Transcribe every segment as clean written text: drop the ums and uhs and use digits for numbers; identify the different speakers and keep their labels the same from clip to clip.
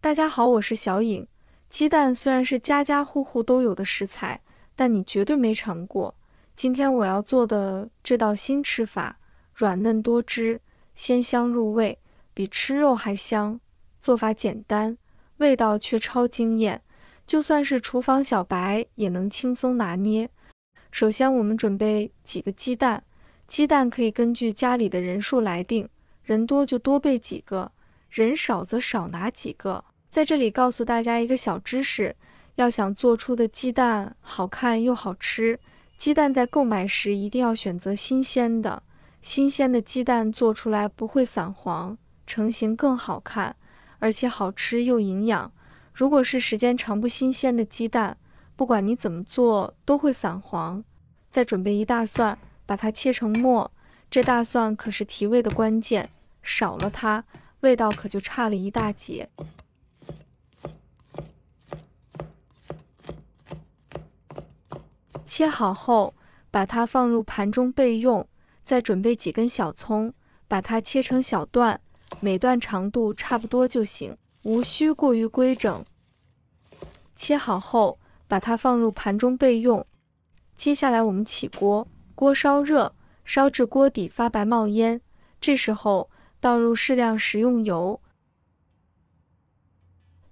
Speaker 1: 大家好，我是小颖。鸡蛋虽然是家家户户都有的食材，但你绝对没尝过。今天我要做的这道新吃法，软嫩多汁，鲜香入味，比吃肉还香。做法简单，味道却超惊艳，就算是厨房小白也能轻松拿捏。首先，我们准备几个鸡蛋，鸡蛋可以根据家里的人数来定，人多就多备几个，人少则少拿几个。在这里告诉大家一个小知识，要想做出的鸡蛋好看又好吃，鸡蛋在购买时一定要选择新鲜的。新鲜的鸡蛋做出来不会散黄，成型更好看，而且好吃又营养。如果是时间长不新鲜的鸡蛋，不管你怎么做都会散黄。再准备一大蒜，把它切成末，这大蒜可是提味的关键，少了它，味道可就差了一大截。切好后，把它放入盘中备用。再准备几根小葱，把它切成小段，每段长度差不多就行，无需过于规整。切好后，把它放入盘中备用。接下来我们起锅，锅烧热，烧至锅底发白冒烟，这时候倒入适量食用油，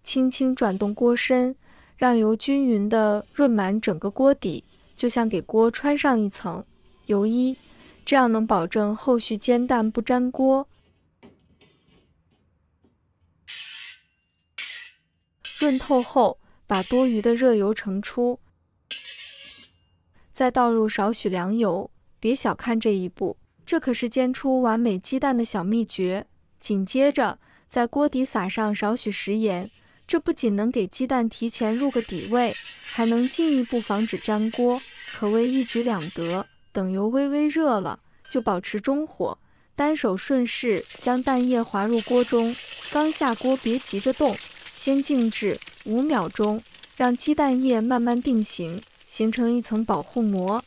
Speaker 1: 轻轻转动锅身，让油均匀地润满整个锅底，就像给锅穿上一层油衣，这样能保证后续煎蛋不粘锅。润透后，把多余的热油盛出，再倒入少许凉油，别小看这一步，这可是煎出完美鸡蛋的小秘诀。紧接着，在锅底撒上少许食盐，这不仅能给鸡蛋提前入个底味，还能进一步防止粘锅，可谓一举两得。等油微微热了，就保持中火，单手顺势将蛋液滑入锅中。刚下锅别急着动，先静置5秒钟，让鸡蛋液慢慢定型，形成一层保护膜。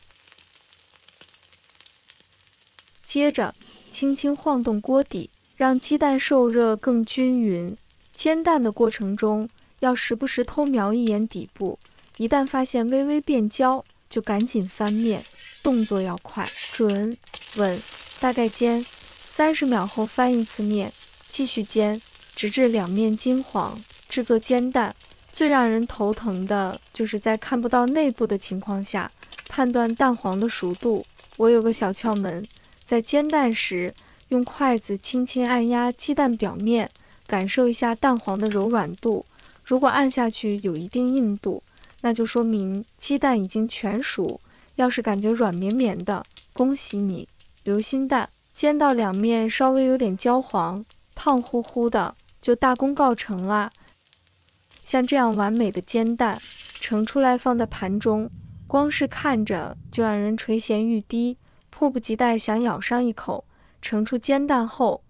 Speaker 1: 接着，轻轻晃动锅底，让鸡蛋受热更均匀。煎蛋的过程中，要时不时偷瞄一眼底部，一旦发现微微变焦，就赶紧翻面，动作要快、准、稳。大概煎30秒后翻一次面，继续煎，直至两面金黄。制作煎蛋最让人头疼的就是在看不到内部的情况下判断蛋黄的熟度。我有个小窍门，在煎蛋时用筷子轻轻按压鸡蛋表面，感受一下蛋黄的柔软度。如果按下去有一定硬度，那就说明鸡蛋已经全熟。要是感觉软绵绵的，恭喜你。流心蛋煎到两面稍微有点焦黄，胖乎乎的，就大功告成啦。像这样完美的煎蛋，盛出来放在盘中，光是看着就让人垂涎欲滴，迫不及待想咬上一口。盛出煎蛋后，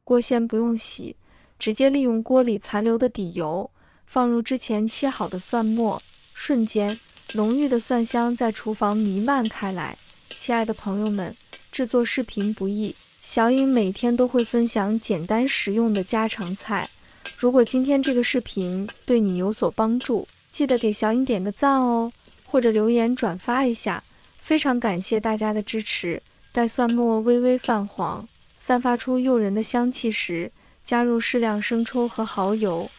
Speaker 1: 锅先不用洗，直接利用锅里残留的底油，放入之前切好的蒜末，瞬间浓郁的蒜香在厨房弥漫开来。亲爱的朋友们，制作视频不易，小颖每天都会分享简单实用的家常菜。如果今天这个视频对你有所帮助，记得给小颖点个赞哦，或者留言转发一下，非常感谢大家的支持。待蒜末微微泛黄，散发出诱人的香气时，加入适量生抽和蚝油，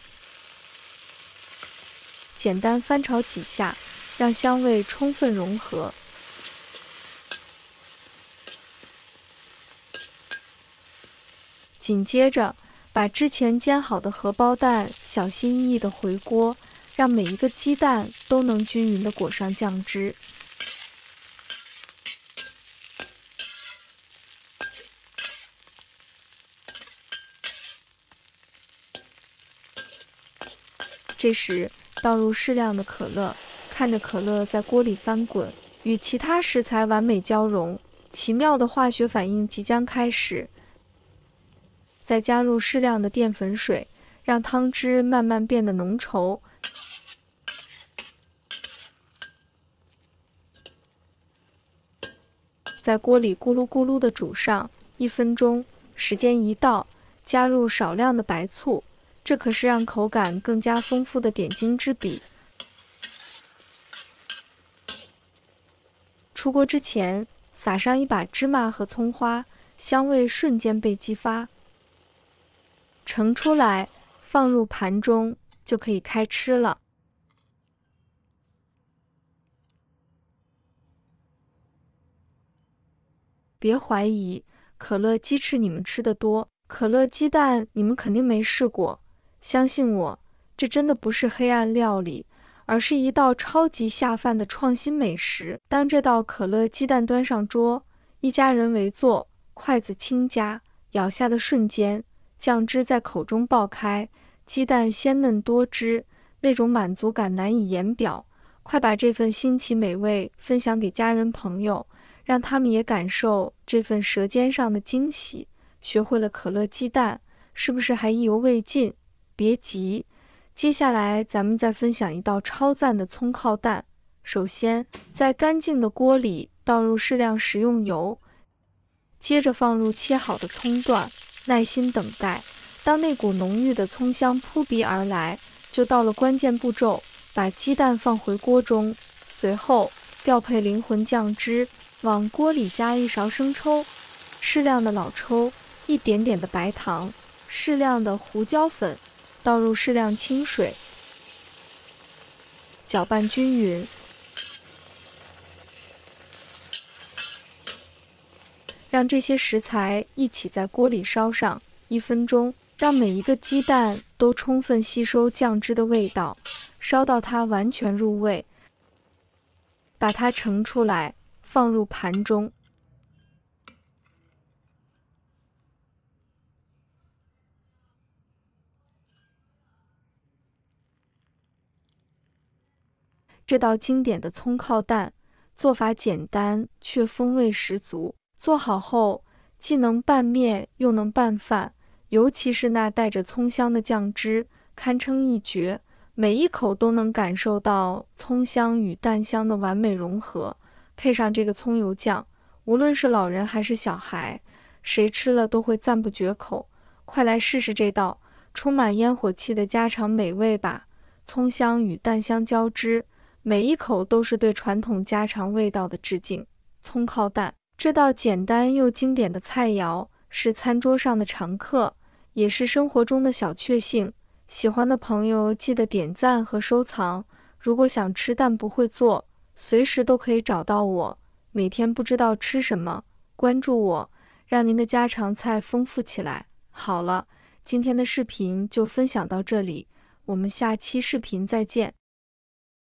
Speaker 1: 简单翻炒几下，让香味充分融合。紧接着，把之前煎好的荷包蛋小心翼翼地回锅，让每一个鸡蛋都能均匀地裹上酱汁。这时倒入适量的可乐，看着可乐在锅里翻滚，与其他食材完美交融，奇妙的化学反应即将开始。再加入适量的淀粉水，让汤汁慢慢变得浓稠。在锅里咕噜咕噜地煮上1分钟，时间一到，加入少量的白醋，这可是让口感更加丰富的点睛之笔。出锅之前，撒上一把芝麻和葱花，香味瞬间被激发。盛出来，放入盘中，就可以开吃了。别怀疑，可乐鸡翅你们吃得多，可乐鸡蛋你们肯定没试过。相信我，这真的不是黑暗料理，而是一道超级下饭的创新美食。当这道可乐鸡蛋端上桌，一家人围坐，筷子轻夹，咬下的瞬间，酱汁在口中爆开，鸡蛋鲜嫩多汁，那种满足感难以言表。快把这份新奇美味分享给家人朋友，让他们也感受这份舌尖上的惊喜。学会了可乐鸡蛋，是不是还意犹未尽？别急，接下来咱们再分享一道超赞的葱靠蛋。首先，在干净的锅里倒入适量食用油，接着放入切好的葱段，耐心等待。当那股浓郁的葱香扑鼻而来，就到了关键步骤，把鸡蛋放回锅中，随后调配灵魂酱汁，往锅里加一勺生抽，适量的老抽，一点点的白糖，适量的胡椒粉，倒入适量清水，搅拌均匀。让这些食材一起在锅里烧上1分钟，让每一个鸡蛋都充分吸收酱汁的味道，烧到它完全入味。把它盛出来，放入盘中。这道经典的葱靠蛋，做法简单却风味十足。做好后，既能拌面又能拌饭，尤其是那带着葱香的酱汁，堪称一绝。每一口都能感受到葱香与蛋香的完美融合，配上这个葱油酱，无论是老人还是小孩，谁吃了都会赞不绝口。快来试试这道充满烟火气的家常美味吧！葱香与蛋香交织，每一口都是对传统家常味道的致敬。葱靠蛋这道简单又经典的菜肴，是餐桌上的常客，也是生活中的小确幸。喜欢的朋友记得点赞和收藏。如果想吃但不会做，随时都可以找到我。每天不知道吃什么，关注我，让您的家常菜丰富起来。好了，今天的视频就分享到这里，我们下期视频再见。